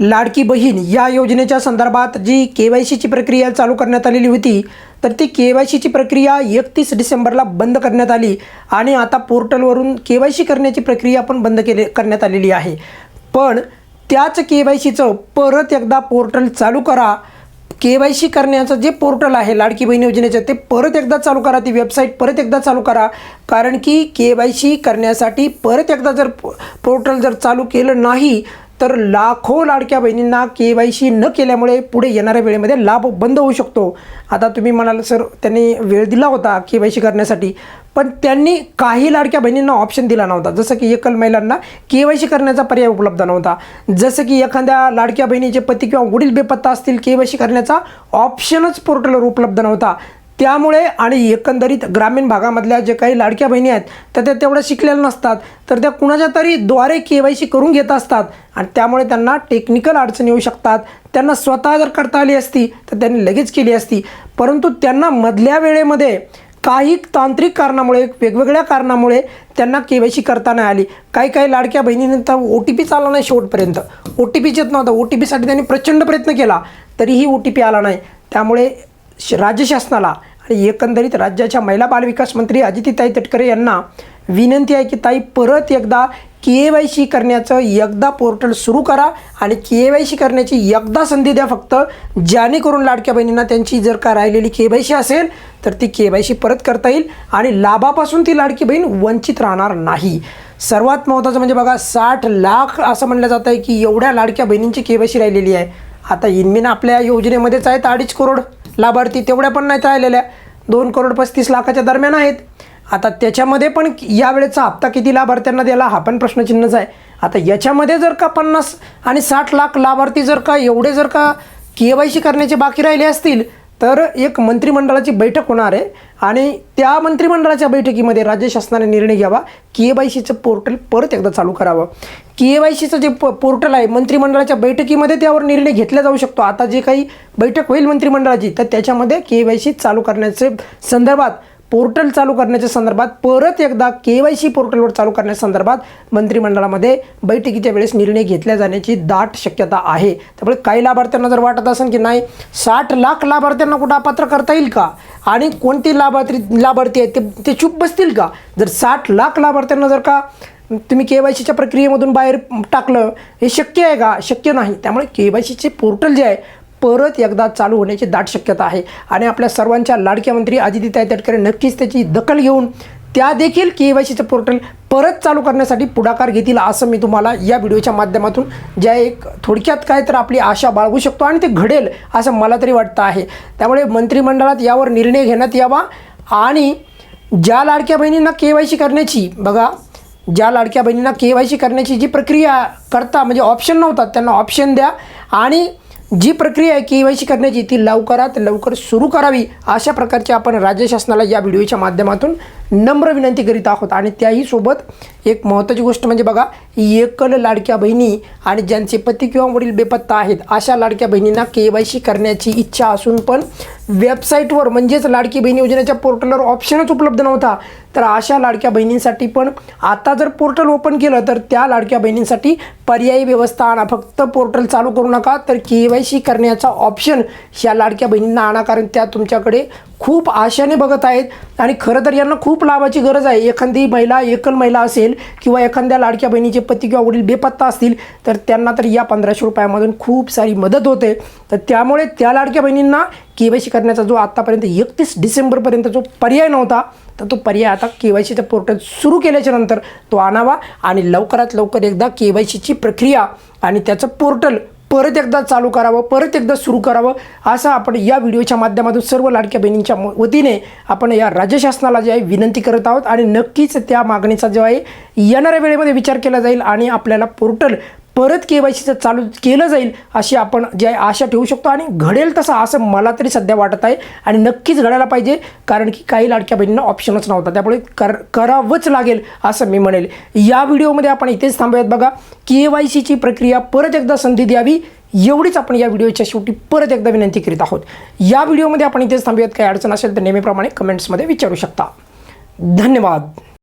लाडकी बहीण या योजनेच्या संदर्भात जी KYCची प्रक्रिया चालू करण्यात आलेली होती, तर ती KYCची प्रक्रिया 31 डिसेंबरला बंद करण्यात आली आणि आता पोर्टलवरून KYC करण्याची प्रक्रिया पण करण्यात आलेली आहे। पण त्याच KYCचं परत एकदा पोर्टल चालू करा। KYC करण्याचं जे पोर्टल आहे लाडकी बहीण योजनेचं, ते परत एकदा चालू करा, ती वेबसाईट परत एकदा चालू करा। कारण की KYC करण्यासाठी परत एकदा जर पोर्टल जर चालू केलं नाही तर लाखो लाडक्या बहिणींना KYC न केल्यामुळे पुढे येणाऱ्या वेळेमध्ये लाभ बंद होऊ शकतो। आता तुम्ही म्हणाल सर त्यांनी वेळ दिला होता KYC करण्यासाठी, पण त्यांनी काही लाडक्या बहिणींना ऑप्शन दिला नव्हता। जसं की एकल महिलांना KYC करण्याचा पर्याय उपलब्ध नव्हता, जसं की एखाद्या लाडक्या बहिणीचे पती किंवा वडील बेपत्ता असतील, KYC करण्याचा ऑप्शनच पोर्टलवर उपलब्ध नव्हता। त्यामुळे आणि एकंदरीत ग्रामीण भागामधल्या जे काही लाडक्या बहिणी आहेत तर त्या तेवढ्या शिकलेल्या नसतात, तर त्या कुणाच्या तरी द्वारे KYC करून घेत असतात आणि त्यामुळे त्यांना टेक्निकल अडचणी येऊ शकतात। त्यांना स्वतः जर करता आली असती तर त्यांनी लगेच केली असती, परंतु त्यांना मधल्या वेळेमध्ये काही तांत्रिक कारणामुळे, वेगवेगळ्या कारणामुळे त्यांना KYC करता नाही आली। काही लाडक्या बहिणींना तर OTP आला नाही शेवटपर्यंत, OTPच येत नव्हता। OTPसाठी त्यांनी प्रचंड प्रयत्न केला तरीही OTP आला नाही। त्यामुळे राज्य शासनाला आणि एकंदरीत राज्याच्या महिला बालविकास मंत्री अदितीताई तटकरे यांना विनंती आहे की ताई परत एकदा KYC करण्याचं एकदा पोर्टल सुरू करा आणि KYC करण्याची एकदा संधी द्या फक्त, जेणेकरून लाडक्या बहिणींना त्यांची जर का राहिलेली KYC असेल तर ती KYC परत करता येईल आणि लाभापासून ती लाडकी बहीण वंचित राहणार नाही। सर्वात महत्त्वाचं म्हणजे बघा 60 लाख असं म्हणलं जातं आहे की एवढ्या लाडक्या बहिणींची KYC राहिलेली आहे। आता इनमिन आपल्या योजनेमध्येच आहेत 2.5 करोड लाभार्थी, तेवढ्या पण नाहीत राहिलेल्या, 2,35,00,000च्या दरम्यान आहेत। आता त्याच्यामध्ये पण यावेळेचा हप्ता किती लाभार्थ्यांना द्यायला हा पण प्रश्नचिन्हच आहे। आता याच्यामध्ये जर का 50 आणि 60 लाख लाभार्थी जर का एवढे जर का KYC करण्याचे बाकी राहिले असतील तर एक मंत्रिमंडळाची बैठक होणार आहे आणि त्या मंत्रिमंडळाच्या बैठकीमध्ये राज्य शासनाने निर्णय घ्यावा, KYCचं पोर्टल परत एकदा चालू करावं। KYCचं जे पोर्टल आहे मंत्रिमंडळाच्या बैठकीमध्ये त्यावर निर्णय घेतला जाऊ शकतो। आता जे काही बैठक होईल मंत्रिमंडळाची तर त्याच्यामध्ये KYC चालू करण्याचे संदर्भात, पोर्टल चालू करण्याच्या संदर्भात परत एकदा KYC पोर्टलवर चालू करण्याच्या संदर्भात मंत्रिमंडळामध्ये बैठकीच्या वेळेस निर्णय घेतल्या जाण्याची दाट शक्यता आहे। त्यामुळे काही लाभार्थ्यांना जर वाटत असेल की नाही 60 लाख लाभार्थ्यांना कुठं अपात्र करता येईल का आणि कोणती लाभार्थी आहेत ते चूप बसतील का, जर 60 लाख लाभार्थ्यांना जर का तुम्ही KYCच्या प्रक्रियेमधून बाहेर टाकलं, हे शक्य आहे का? शक्य नाही। त्यामुळे KYCचे पोर्टल जे आहे परत एकदा चालू होण्याची दाट शक्यता आहे आणि आपल्या सर्वांच्या लाडक्या मंत्री अदितीताई तटकरे नक्कीच त्याची दखल घेऊन त्या देखील KYCचं पोर्टल परत चालू करण्यासाठी पुढाकार घेतील असं मी तुम्हाला या व्हिडिओच्या माध्यमातून ज्या एक थोडक्यात काय तर आपली आशा बाळगू शकतो आणि ते घडेल असं मला तरी वाटतं आहे। त्यामुळे मंत्रिमंडळात यावर निर्णय घेण्यात यावा आणि ज्या लाडक्या बहिणींना KYC करण्याची, बघा ज्या लाडक्या बहिणींना KYC करण्याची जी प्रक्रिया करता म्हणजे ऑप्शन नव्हता त्यांना ऑप्शन द्या आणि जी प्रक्रिया आहे KYC करण्याची ती लवकरात लवकर सुरू करावी, अशा प्रकारची आपण राज्य शासनाला या व्हिडिओच्या माध्यमातून नम्र विनंती करीत आहोत। आणि त्याही सोबत एक महत्त्वाची गोष्ट म्हणजे बघा, एकल लाडक्या बहिणी आणि ज्यांचे पती किंवा वडील बेपत्ता आहेत अशा लाडक्या बहिणींना KYC करण्याची इच्छा असून पण वेबसाईटवर म्हणजेच लाडकी बहीण योजनेच्या पोर्टलवर ऑप्शनच उपलब्ध नव्हता, तर अशा लाडक्या बहिणींसाठी पण आता जर पोर्टल ओपन केलं तर त्या लाडक्या बहिणींसाठी पर्यायी व्यवस्था आणा। फक्त पोर्टल चालू करू नका, तर KYC करण्याचा ऑप्शन ह्या लाडक्या बहिणींना आणा, कारण त्या तुमच्याकडे खूप आशाने बघत आहेत आणि खरं तर यांना खूप लाभाची गरज आहे। एखादी महिला, एकल महिला असेल किंवा एखाद्या लाडक्या बहिणीचे पती किंवा वडील बेपत्ता असतील तर त्यांना तर या 1500 रुपयामधून खूप सारी मदत होते। तर त्यामुळे त्या लाडक्या बहिणींना KYC करण्याचा जो आत्तापर्यंत 31 डिसेंबरपर्यंत जो पर्याय नव्हता तर तो पर्याय आता KYCचं पोर्टल सुरू केल्याच्या नंतर तो आणावा आणि लवकरात लवकर एकदा KYCची प्रक्रिया आणि त्याचं पोर्टल परत एकदा चालू करावं, परत एकदा सुरू करावं असं आपण या व्हिडिओच्या माध्यमातून सर्व लाडक्या बहिणींच्या वतीने आपण या राज्य शासनाला जे आहे विनंती करत आहोत आणि नक्कीच त्या मागणीचा जो आहे येणाऱ्या वेळेमध्ये विचार केला जाईल आणि आपल्याला पोर्टल परत KYCचं चालू केलं जाईल अशी आपण जे आशा ठेवू शकतो आणि घडेल तसं असं मला तरी सध्या वाटत आहे आणि नक्कीच घडायला पाहिजे, कारण की काही लाडक्या बहिणींना ऑप्शनच नव्हता, त्यामुळे करावंच लागेल असं मी म्हणेल। या व्हिडिओमध्ये आपण इथेच थांबूयात। बघा, KYCची प्रक्रिया परत एकदा संधी द्यावी एवढीच आपण या व्हिडिओच्या शेवटी परत एकदा विनंती करीत आहोत। या व्हिडिओमध्ये आपण इथेच थांबूयात। काही अडचण असेल तर नेहमीप्रमाणे कमेंट्समध्ये विचारू शकता। धन्यवाद।